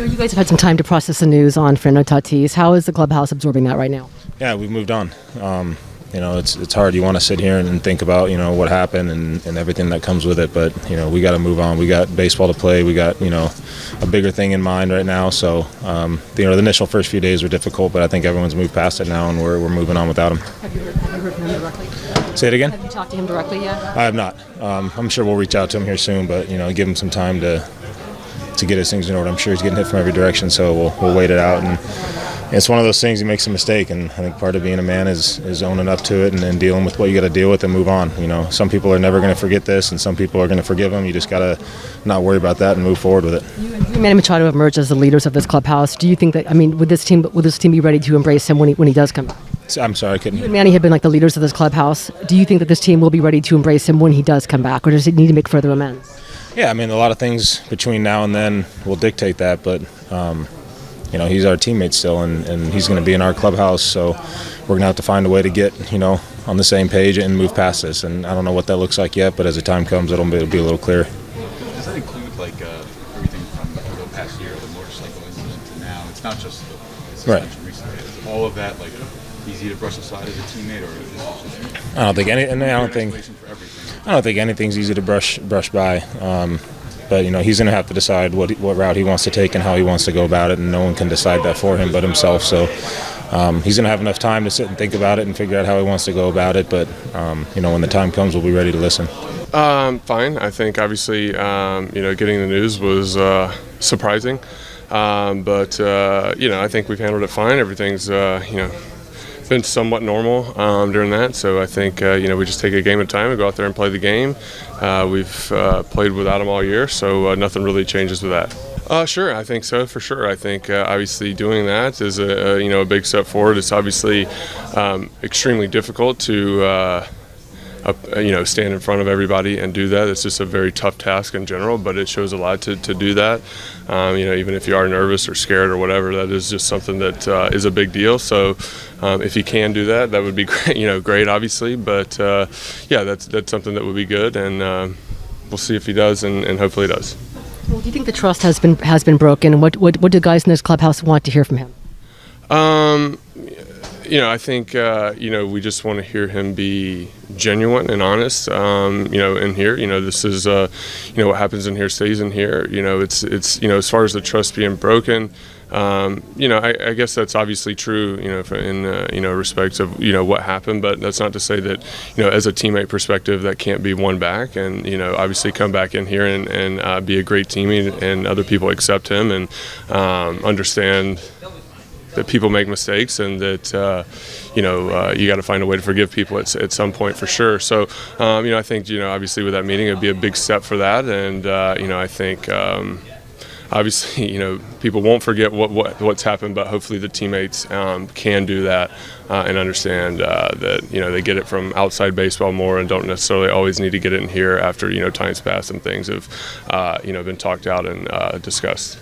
You guys have had some time to process the news on Fernando Tatis. How is the clubhouse absorbing that right now? Yeah, we've moved on. It's hard. You want to sit here and think about, what happened and everything that comes with it. But, we got to move on. We got baseball to play. We got, a bigger thing in mind right now. So, the initial first few days were difficult, but I think everyone's moved past it now and we're moving on without him. Have you heard from him directly? Say it again? Have you talked to him directly yet? I have not. I'm sure we'll reach out to him here soon, but, give him some time to get his things in order. I'm sure he's getting hit from every direction, so we'll wait it out. And it's one of those things, he makes a mistake, and I think part of being a man is owning up to it and dealing with what you got to deal with and move on. Some people are never going to forget this, and some people are going to forgive him. You just got to not worry about that and move forward with it. You and Manny Machado have emerged as the leaders of this clubhouse. Do you think that, would this team be ready to embrace him when he does come back? I'm sorry, I couldn't. You and Manny have been like the leaders of this clubhouse. Do you think that this team will be ready to embrace him when he does come back, or does it need to make further amends? Yeah, a lot of things between now and then will dictate that, but he's our teammate still, and he's going to be in our clubhouse, so we're going to have to find a way to get, on the same page and move past this. And I don't know what that looks like yet, but as the time comes, it'll be a little clearer. Does that include everything from the past year, the motorcycle incident to now? It's not just the suspension recently. Is all of that easy to brush aside as a teammate, or is it just I don't think anything's easy to brush by. But he's going to have to decide what route he wants to take and how he wants to go about it, and no one can decide that for him but himself. So he's going to have enough time to sit and think about it and figure out how he wants to go about it. But when the time comes, we'll be ready to listen. Fine. I think obviously getting the news was surprising, but I think we've handled it fine. Everything's been somewhat normal during that, so I think we just take a game at a time and go out there and play the game. We've played without him all year, so nothing really changes with that. Sure, I think so, for sure. I think obviously doing that is a big step forward. It's obviously extremely difficult to stand in front of everybody and do that. It's just a very tough task in general, but it shows a lot to do that. Even if you are nervous or scared or whatever, that is just something that is a big deal. So if he can do that, that would be great, great obviously. But that's something that would be good, and we'll see if he does, and hopefully he does. Well, do you think the trust has been broken? What do guys in this clubhouse want to hear from him? I think we just want to hear him be genuine and honest. In here, this is what happens in here stays in here. It's as far as the trust being broken, I guess that's obviously true. In respect of what happened, but that's not to say that as a teammate perspective that can't be won back, and obviously come back in here and be a great teammate, and other people accept him and understand that people make mistakes, and that you got to find a way to forgive people at some point, for sure. So I think obviously with that meeting it'd be a big step for that, and I think obviously people won't forget what's happened, but hopefully the teammates can do that and understand that they get it from outside baseball more, and don't necessarily always need to get it in here after time's passed and things have been talked out and discussed.